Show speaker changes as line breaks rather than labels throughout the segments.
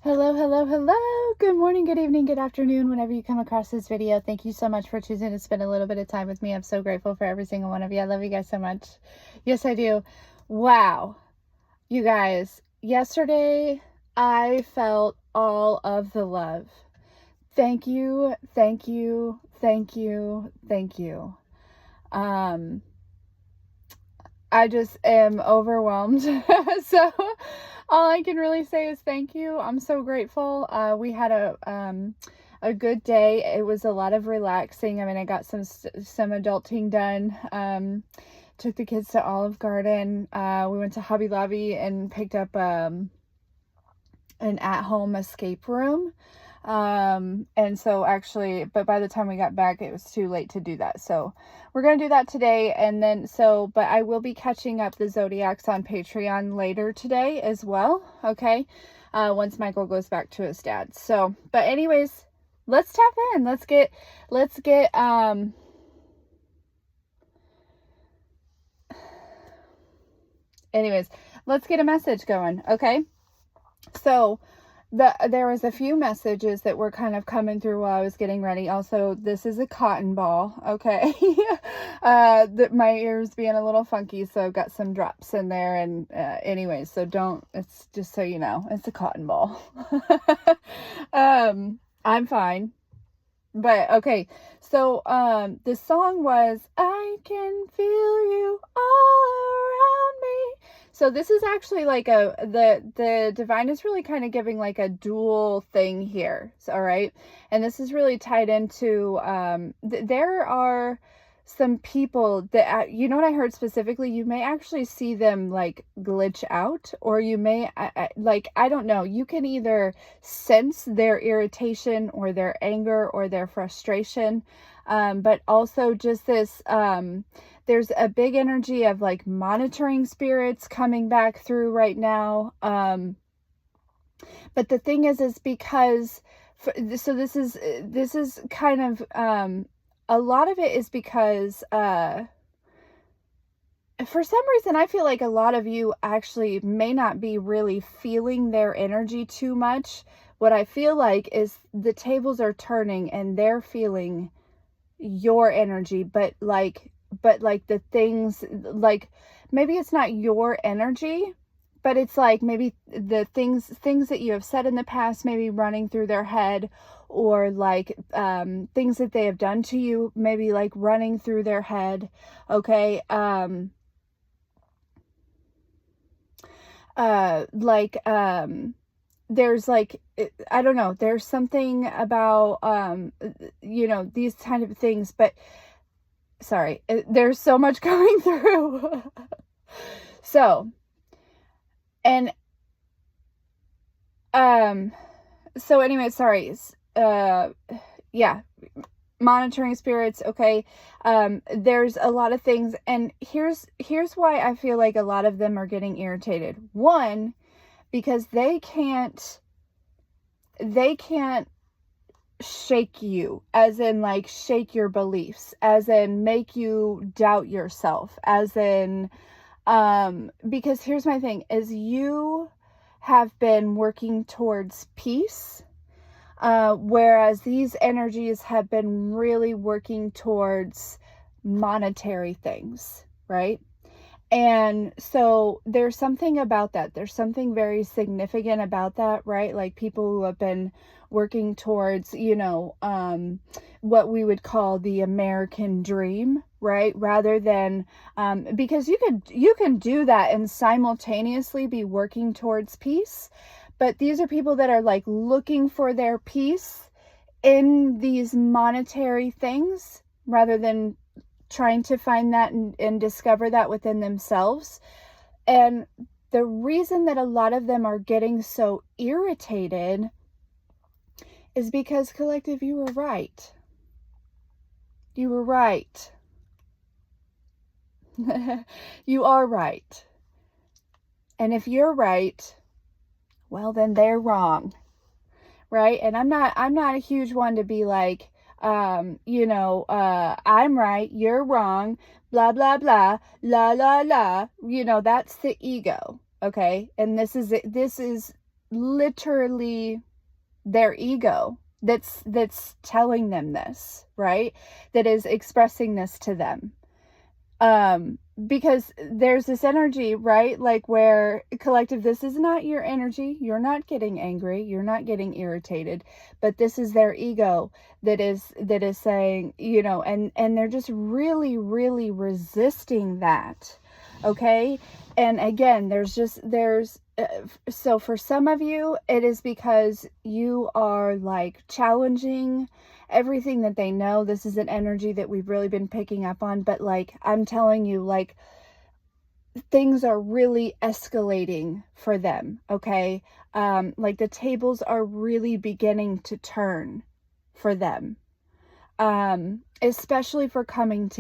Hello, hello, hello. Good morning, good evening, good afternoon, whenever you come across this video. Thank you so much for choosing to spend a little bit of time with me. I'm so grateful for every single one of you. I love you guys so much. Yes, I do. Wow. You guys, yesterday I felt all of the love. Thank you, thank you, thank you, thank you. I just am overwhelmed. So all I can really say is thank you. I'm so grateful. We had a good day. It was a lot of relaxing. I mean, I got some adulting done. Took the kids to Olive Garden. We went to Hobby Lobby and picked up an at-home escape room. And so actually, but by the time we got back, it was too late to do that. So we're going to do that today. And then, but I will be catching up the Zodiacs on Patreon later today as well. Okay. Once Michael goes back to his dad. So, but anyways, let's tap in. Let's get a message going. Okay. So, there was a few messages that were kind of coming through while I was getting ready. Also, this is a cotton ball, okay? My ears being a little funky, so I've got some drops in there. And anyways, so it's just so you know, it's a cotton ball. I'm fine. But okay, so the song was I Can Feel You All Around Me. So this is actually like the divine is really kind of giving like a dual thing here. So, all right. And this is really tied into there are some people that you know what I heard specifically, you may actually see them like glitch out, or you may I don't know, you can either sense their irritation or their anger or their frustration, but also just this there's a big energy of like monitoring spirits coming back through right now. But the thing is because so this is kind of a lot of it is because for some reason I feel like a lot of you actually may not be really feeling their energy too much. What I feel like is the tables are turning and they're feeling your energy, but like the things, like maybe it's not your energy, but it's like maybe the things that you have said in the past, maybe running through their head, or like things that they have done to you, maybe like running through their head. Okay. There's like, I don't know, there's something about, these kind of things, but sorry, there's so much going through. So, and, so anyway, sorry. Yeah, monitoring spirits. Okay. There's a lot of things, and here's why I feel like a lot of them are getting irritated. One, because they can't shake you, as in like shake your beliefs, as in make you doubt yourself, as in because here's my thing, is you have been working towards peace, whereas these energies have been really working towards monetary things, right? And so there's something about that. There's something very significant about that, right? Like people who have been working towards, what we would call the American dream, right? Rather than, because you can do that and simultaneously be working towards peace. But these are people that are like looking for their peace in these monetary things rather than trying to find that and discover that within themselves. And the reason that a lot of them are getting so irritated is because, collective, you were right. You were right. You are right. And if you're right, well, then they're wrong. Right? And I'm not a huge one to be like, I'm right, you're wrong, blah, blah, blah, la, la, la. That's the ego. Okay. And this is literally their ego that's telling them this, right? That is expressing this to them. Because there's this energy, right? Like where collective, this is not your energy. You're not getting angry. You're not getting irritated, but this is their ego that is saying, and they're just really, really resisting that. Okay. And again, so for some of you, it is because you are like challenging everything that they know. This is an energy that we've really been picking up on, but like I'm telling you, like things are really escalating for them. Okay. Like the tables are really beginning to turn for them. Especially for coming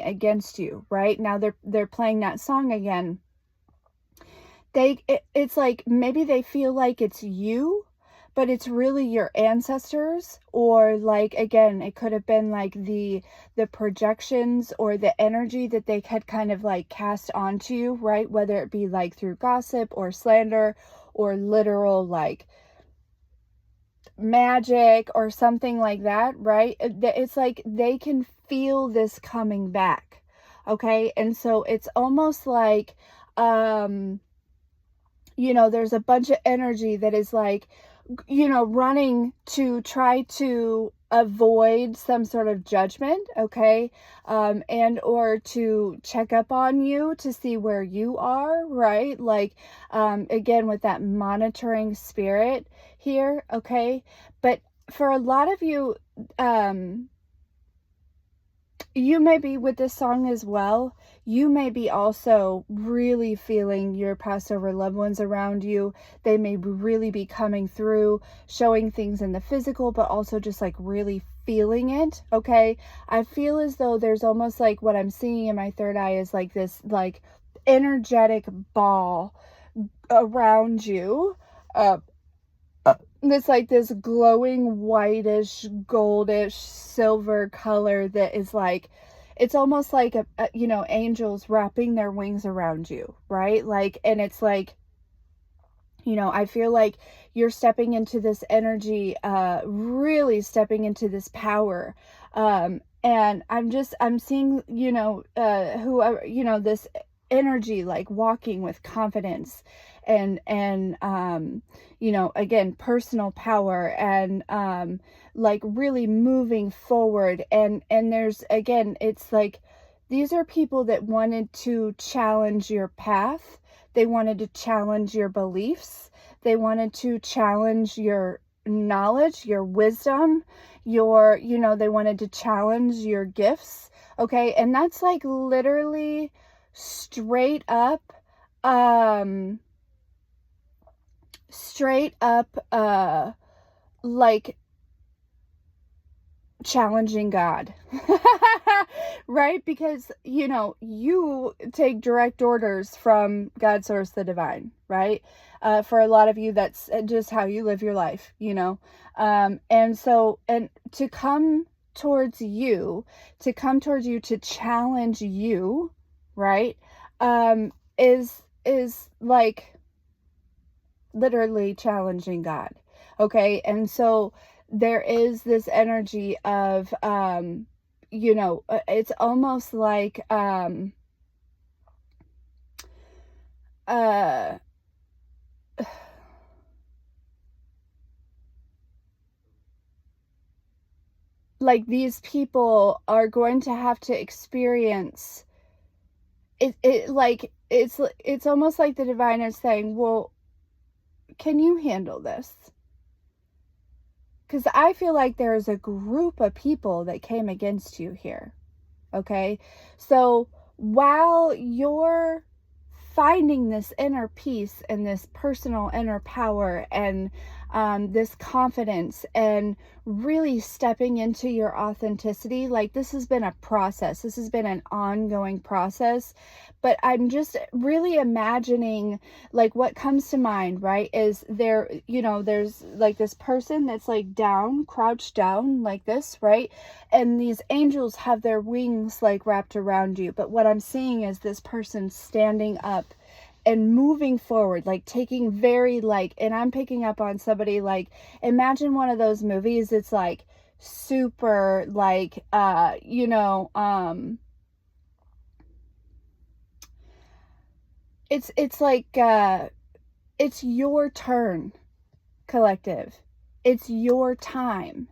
against you, right? Now they're playing that song again. It's like maybe they feel like it's you, but it's really your ancestors, or like again, it could have been like the projections or the energy that they had kind of like cast onto you, right? Whether it be like through gossip or slander or literal like magic or something like that, right? It's like they can feel this coming back. Okay. And so it's almost like there's a bunch of energy that is like, running to try to avoid some sort of judgment, okay? And or to check up on you to see where you are, right? Like, again, with that monitoring spirit here, okay? But for a lot of you, you may be with this song as well. You may be also really feeling your Passover loved ones around you. They may really be coming through, showing things in the physical, but also just like really feeling it. Okay. I feel as though there's almost like what I'm seeing in my third eye is like this, like energetic ball around you. It's like this glowing whitish, goldish, silver color that is like, it's almost like angels wrapping their wings around you, right? Like, and it's like, I feel like you're stepping into this energy, really stepping into this power. And I'm seeing, whoever, this energy, like walking with confidence and again, personal power and, like really moving forward. And there's, again, it's like, these are people that wanted to challenge your path. They wanted to challenge your beliefs. They wanted to challenge your knowledge, your wisdom, they wanted to challenge your gifts. Okay. And that's like literally straight up, like challenging God. Right? Because you take direct orders from God, source, the divine, right? For a lot of you, that's just how you live your life, and so, and to come towards you to challenge you, right? Is like literally challenging God. Okay. And so there is this energy of, it's almost like, like these people are going to have to experience it like, it's almost like the divine is saying, well, can you handle this? Because I feel like there's a group of people that came against you here. Okay. So while you're finding this inner peace and this personal inner power and this confidence and really stepping into your authenticity, like this has been a process. This has been an ongoing process. But I'm just really imagining, like, what comes to mind, right, is there's like this person that's like down, crouched down like this, right? And these angels have their wings like wrapped around you. But what I'm seeing is this person standing up and moving forward, like taking very like, and I'm picking up on somebody like, imagine one of those movies. It's like super like, it's like, it's your turn, collective. It's your time.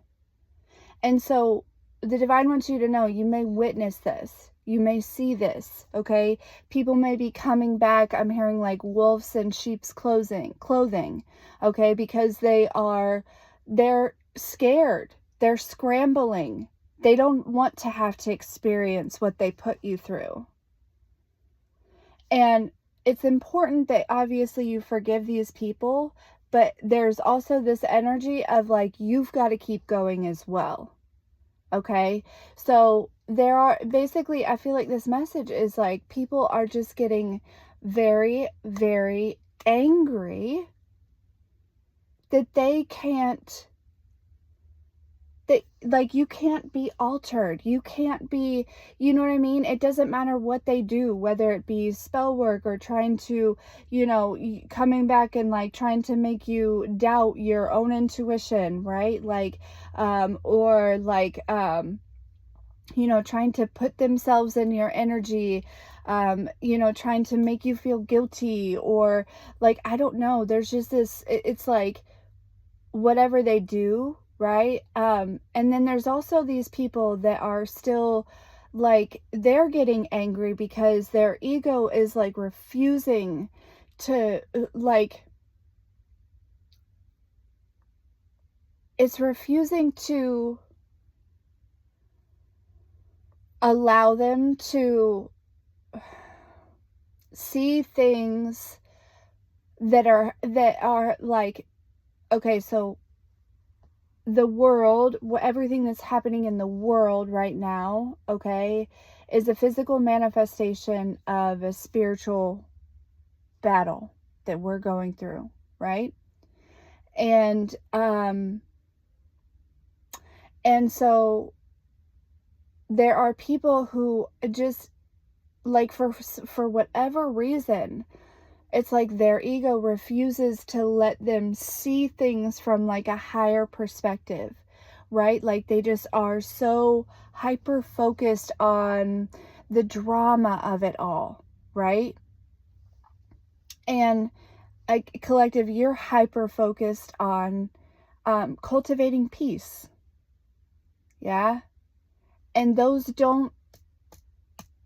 And so the divine wants you to know you may witness this. You may see this, okay? People may be coming back. I'm hearing like wolves in sheep's clothing, okay? Because they're scared. They're scrambling. They don't want to have to experience what they put you through. And it's important that obviously you forgive these people, but there's also this energy of like, you've got to keep going as well. Okay. So there are basically, I feel like this message is like, people are just getting very, very angry that they can't, that like, you can't be altered. You can't be, you know what I mean? It doesn't matter what they do, whether it be spell work or trying to, coming back and like trying to make you doubt your own intuition, right? Like, or like, trying to put themselves in your energy, trying to make you feel guilty, or like, I don't know, there's just this, it's like, whatever they do, right? And then there's also these people that are still like, they're getting angry because their ego is like refusing to like, it's refusing to allow them to see things that are like, okay, so the world, everything that's happening in the world right now, okay, is a physical manifestation of a spiritual battle that we're going through, right? And so there are people who just like, for whatever reason, it's like their ego refuses to let them see things from like a higher perspective, right? Like they just are so hyper focused on the drama of it all, right? And like, collective, you're hyper focused on cultivating peace. Yeah. And those don't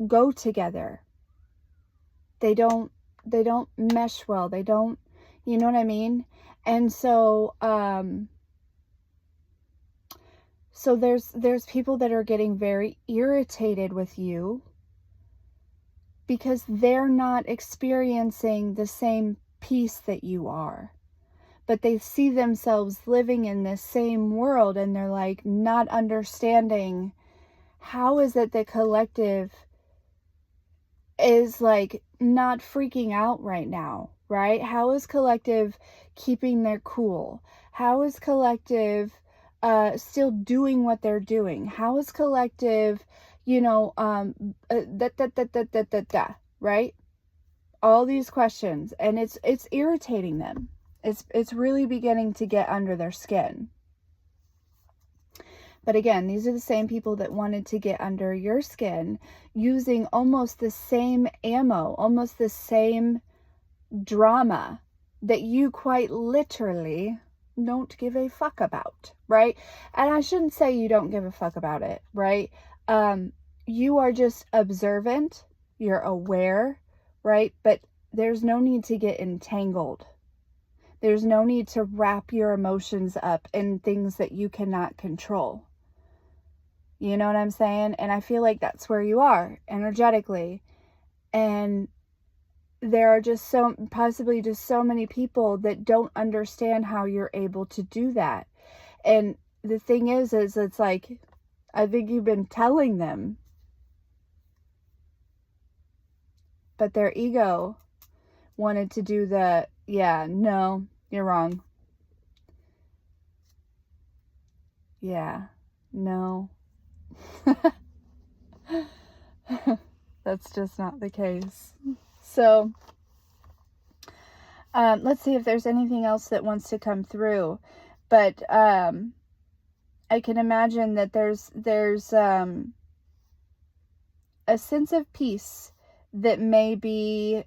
go together. They don't mesh well. They don't, you know what I mean? And so, so there's people that are getting very irritated with you because they're not experiencing the same peace that you are. But they see themselves living in this same world, and they're like not understanding, how is it that collective is like not freaking out right now, right? How is collective keeping their cool? How is collective still doing what they're doing? How is collective, right? All these questions, and it's irritating them. It's really beginning to get under their skin. But again, these are the same people that wanted to get under your skin using almost the same ammo, almost the same drama that you quite literally don't give a fuck about, right? And I shouldn't say you don't give a fuck about it, right? You are just observant, you're aware, right? But there's no need to get entangled. There's no need to wrap your emotions up in things that you cannot control. You know what I'm saying? And I feel like that's where you are energetically. And there are just possibly just so many people that don't understand how you're able to do that. And the thing is it's like, I think you've been telling them, but their ego wanted to do the, yeah, no, you're wrong. Yeah, no. That's just not the case. So Let's see if there's anything else that wants to come through. But I can imagine that there's a sense of peace that may be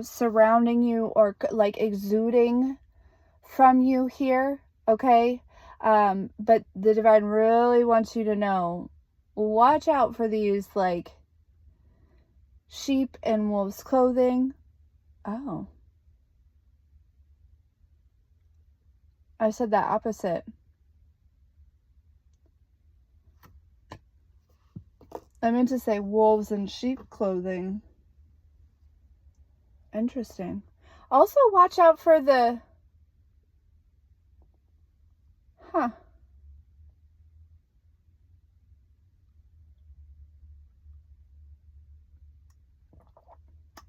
surrounding you or like exuding from you here, okay? But the divine really wants you to know, watch out for these like sheep in wolf's clothing. Oh, I said that opposite. I meant to say wolves in sheep clothing. Interesting. Also, watch out for the... Huh.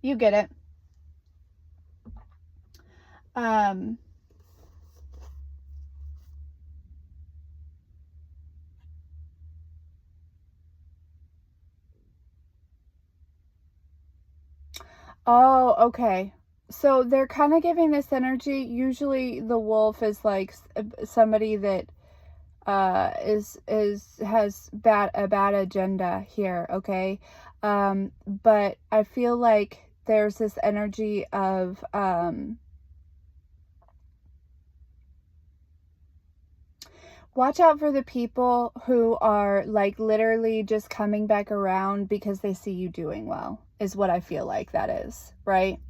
You get it. Oh, okay. So they're kind of giving this energy. Usually the wolf is like somebody that has a bad agenda here, okay? But I feel like there's this energy of watch out for the people who are like literally just coming back around because they see you doing well, is what I feel like that is, right?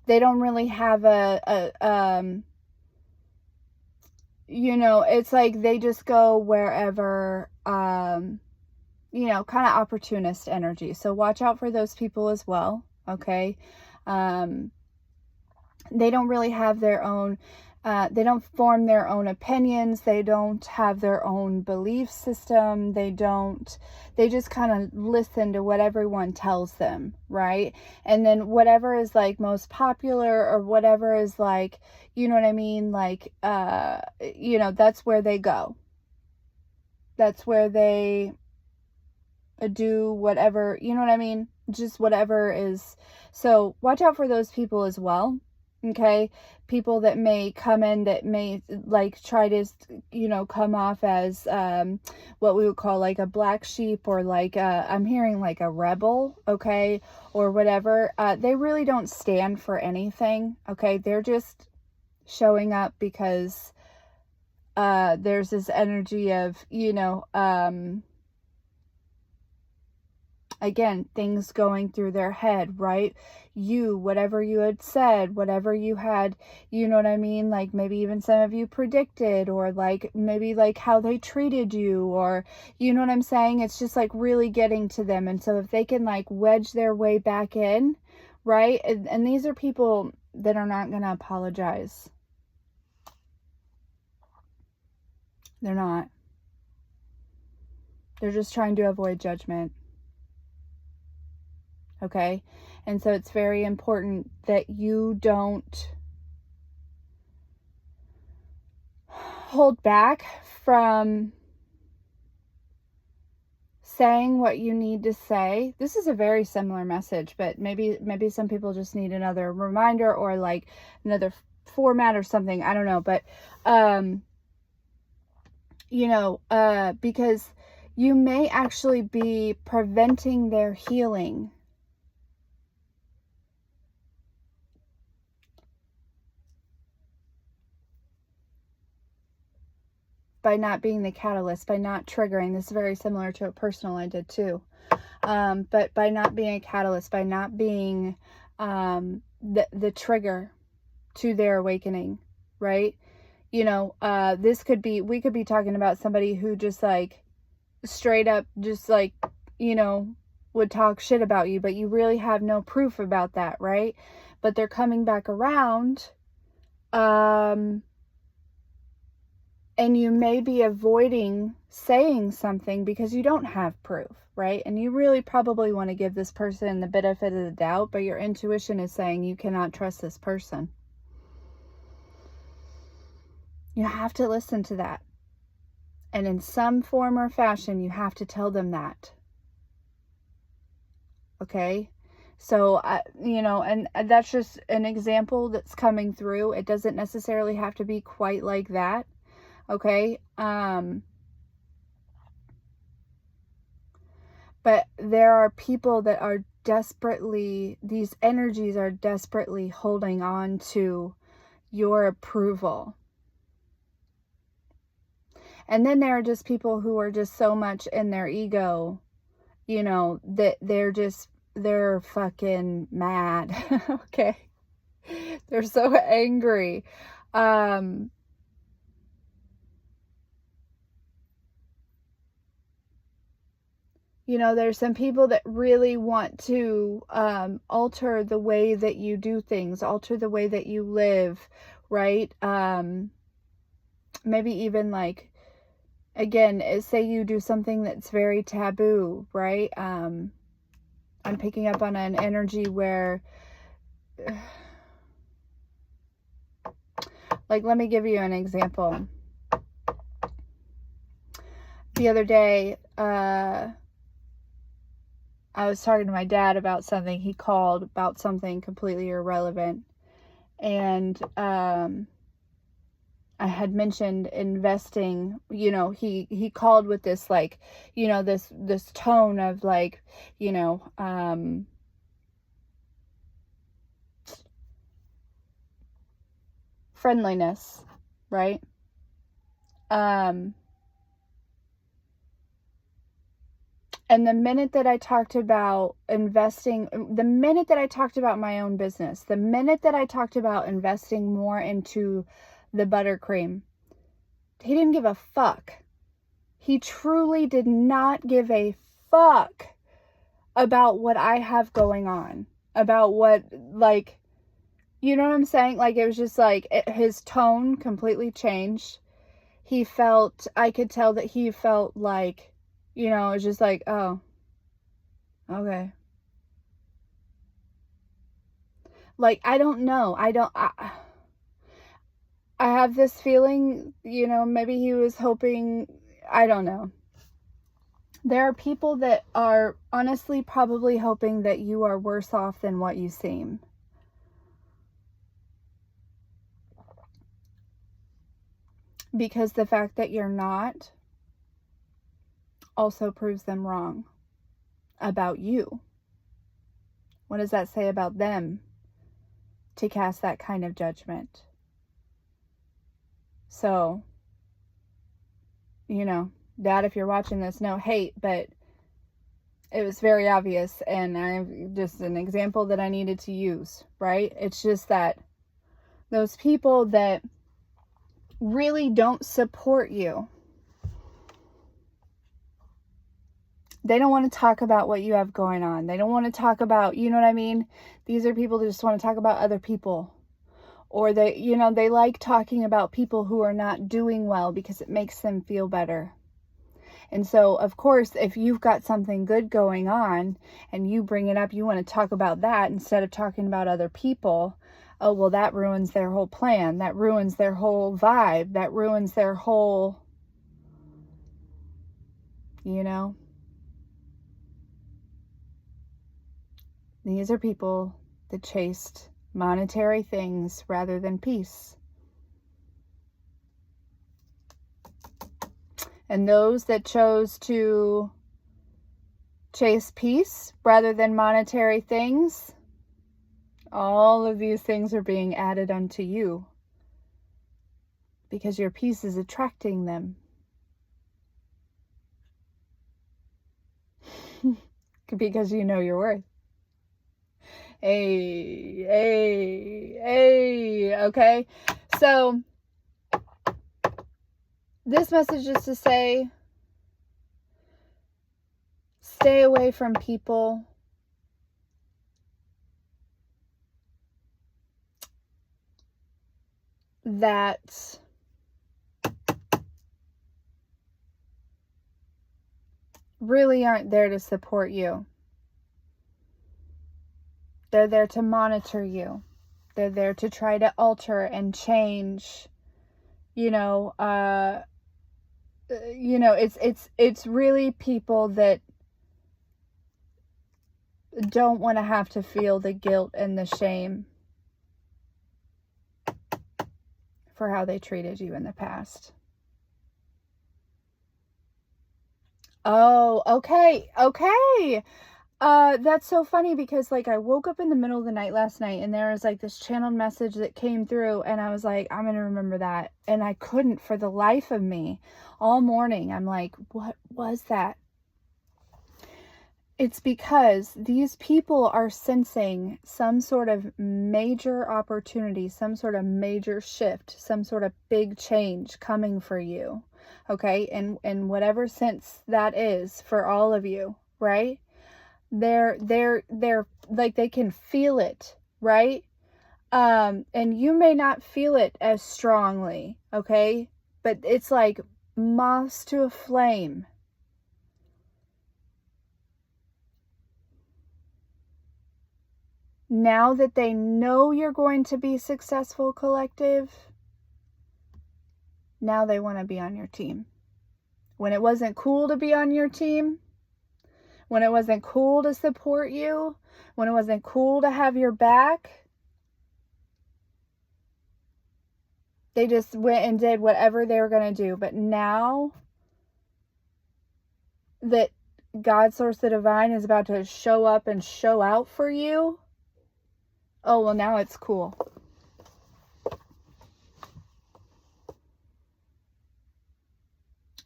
They don't really have it's like they just go wherever, kind of opportunist energy. So watch out for those people as well, okay? They don't really have their own, they don't form their own opinions. They don't have their own belief system. They just kind of listen to what everyone tells them, right? And then whatever is like most popular or whatever is like, you know what I mean? Like, that's where they go. That's where they do whatever, you know what I mean? Just whatever is. So watch out for those people as well. Okay, people that may come in that may like try to, come off as what we would call like a black sheep, or like I'm hearing like a rebel, okay, or whatever. They really don't stand for anything, okay? They're just showing up because there's this energy of, again, things going through their head, right? Whatever you had said, whatever you had, you know what I mean? Like maybe even some of you predicted, or like maybe like how they treated you, or you know what I'm saying? It's just like really getting to them. And so if they can like wedge their way back in, right? And these are people that are not going to apologize. They're not. They're just trying to avoid judgment. Okay? And so it's very important that you don't hold back from saying what you need to say. This is a very similar message, but maybe some people just need another reminder, or like another format or something. I don't know, but because you may actually be preventing their healing by not being the catalyst, by not triggering. This is very similar to a personal I did too. But by not being a catalyst, by not being the trigger to their awakening, right? We could be talking about somebody who just like straight up just like, would talk shit about you, but you really have no proof about that, right? But they're coming back around, and you may be avoiding saying something because you don't have proof, right? And you really probably want to give this person the benefit of the doubt, but your intuition is saying you cannot trust this person. You have to listen to that. And in some form or fashion, you have to tell them that. Okay? So, and that's just an example that's coming through. It doesn't necessarily have to be quite like that. Okay. But there are people that are these energies are desperately holding on to your approval. And then there are just people who are just so much in their ego, that they're fucking mad. Okay. They're so angry. There's some people that really want to alter the way that you do things, alter the way that you live, right? Maybe even like, again, say you do something that's very taboo, right? I'm picking up on an energy where, like, let me give you an example. The other day, I was talking to my dad about something. He called about something completely irrelevant. And I had mentioned investing, he called with this, like, this tone of like, friendliness, right? And the minute that I talked about investing, the minute that I talked about my own business, the minute that I talked about investing more into the buttercream, he didn't give a fuck. He truly did not give a fuck about what I have going on, about what, like, you know what I'm saying? Like, it was just like, his tone completely changed. I could tell that he felt like, it was just like, oh, okay. Like, I don't know. I have this feeling, maybe he was hoping, I don't know. There are people that are honestly probably hoping that you are worse off than what you seem. Because the fact that you're not also proves them wrong about you. What does that say about them to cast that kind of judgment? So, Dad, if you're watching this, no hate, but it was very obvious, and I'm just an example that I needed to use, right? It's just that those people that really don't support you, they don't want to talk about what you have going on. They don't want to talk about, you know what I mean? These are people that just want to talk about other people. Or they like talking about people who are not doing well because it makes them feel better. And so, of course, if you've got something good going on and you bring it up, you want to talk about that instead of talking about other people. Oh, well, that ruins their whole plan. That ruins their whole vibe. That ruins their whole, These are people that chased monetary things rather than peace. And those that chose to chase peace rather than monetary things, all of these things are being added unto you because your peace is attracting them. Because you know your worth. Hey, okay? So, this message is to say, stay away from people that really aren't there to support you. They're there to monitor you. They're there to try to alter and change. It's really people that don't want to have to feel the guilt and the shame for how they treated you in the past. Oh, okay. Okay. That's so funny because like I woke up in the middle of the night last night and there was like this channeled message that came through and I was like, I'm going to remember that. And I couldn't for the life of me all morning. I'm like, what was that? It's because these people are sensing some sort of major opportunity, some sort of major shift, some sort of big change coming for you. Okay? And whatever sense that is for all of you, right? They're like they can feel it, right? And you may not feel it as strongly, okay? But it's like moths to a flame. Now that they know you're going to be successful, collective, now they want to be on your team. When it wasn't cool to be on your team, when it wasn't cool to support you, when it wasn't cool to have your back, they just went and did whatever they were going to do. But now that God, Source, the Divine is about to show up and show out for you, oh, well, now it's cool.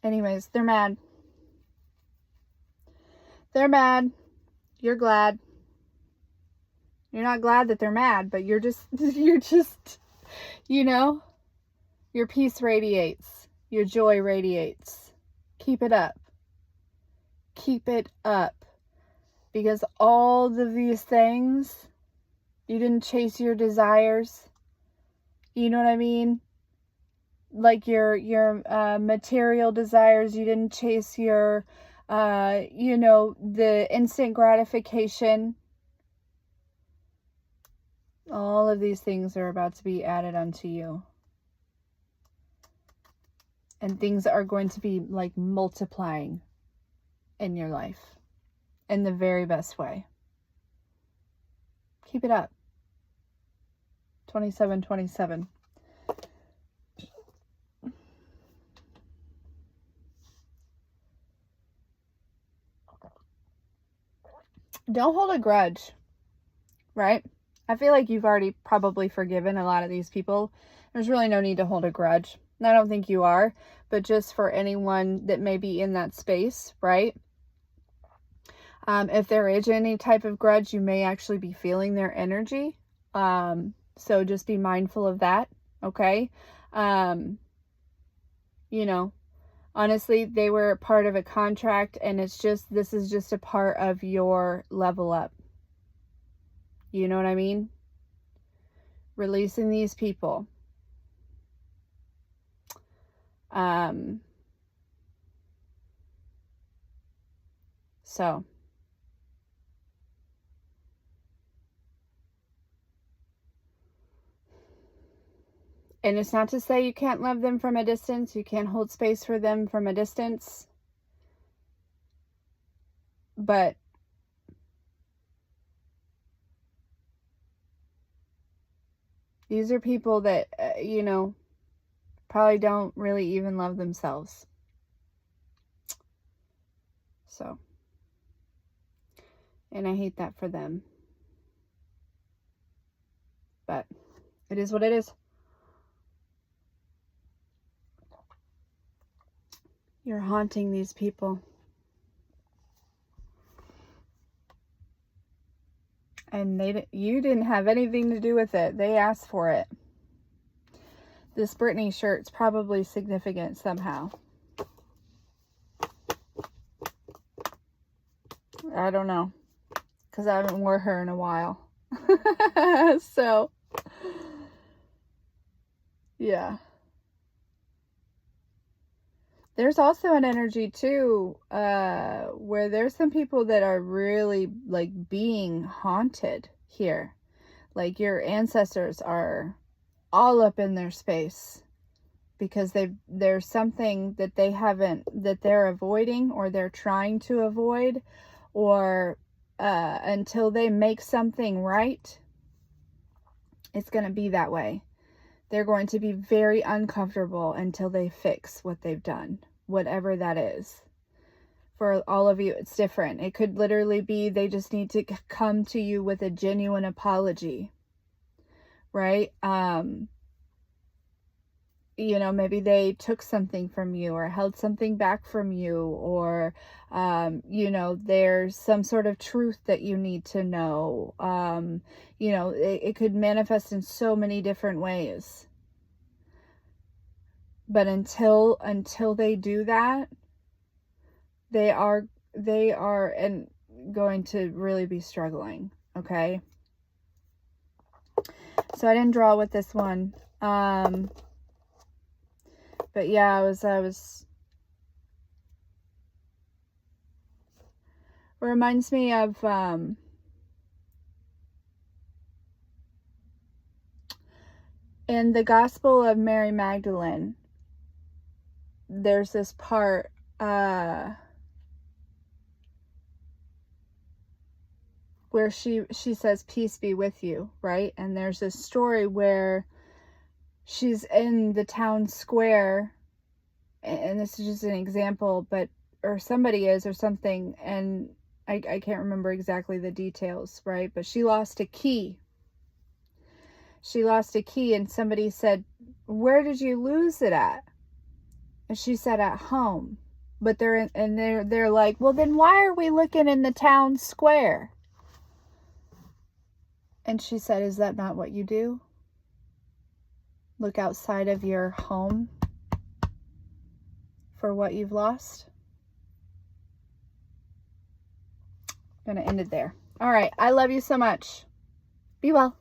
Anyways, they're mad. They're mad. You're glad. You're not glad that they're mad, but you're just, you know, your peace radiates. Your joy radiates. Keep it up. Keep it up. Because all of these things, you didn't chase your desires. You know what I mean? Like your material desires. You didn't chase your, the instant gratification. All of these things are about to be added unto you. And things are going to be like multiplying in your life in the very best way. Keep it up. 2727. Don't hold a grudge, right? I feel like you've already probably forgiven a lot of these people. There's really no need to hold a grudge. And I don't think you are, but just for anyone that may be in that space, right? If there is any type of grudge, you may actually be feeling their energy. So just be mindful of that, okay? Honestly, they were part of a contract and this is just a part of your level up. You know what I mean? Releasing these people. So. And it's not to say you can't love them from a distance. You can't hold space for them from a distance. But these are people that, probably don't really even love themselves. So. And I hate that for them. But it is what it is. You're haunting these people. And you didn't have anything to do with it. They asked for it. This Britney shirt's probably significant somehow. I don't know. Because I haven't worn her in a while. So, yeah. There's also an energy too, where there's some people that are really like being haunted here. Like your ancestors are all up in their space because there's something that they're avoiding or they're trying to avoid, or until they make something right, it's going to be that way. They're going to be very uncomfortable until they fix what they've done, whatever that is. For all of you, it's different. It could literally be they just need to come to you with a genuine apology, right? You know, maybe they took something from you or held something back from you, or, you know, there's some sort of truth that you need to know. You know, it could manifest in so many different ways. But until they do that, they are and going to really be struggling. Okay. So I didn't draw with this one. But yeah, I was it reminds me of in the Gospel of Mary Magdalene, there's this part where she says, "Peace be with you," right? And there's this story where she's in the town square, and this is just an example, but or somebody is or something, and I can't remember exactly the details, right? But she lost a key. And somebody said, "Where did you lose it at?" And she said, "At home." But they're like, "Well, then why are we looking in the town square?" And she said, "Is that not what you do? Look outside of your home for what you've lost?" I'm going to end it there. All right. I love you so much. Be well.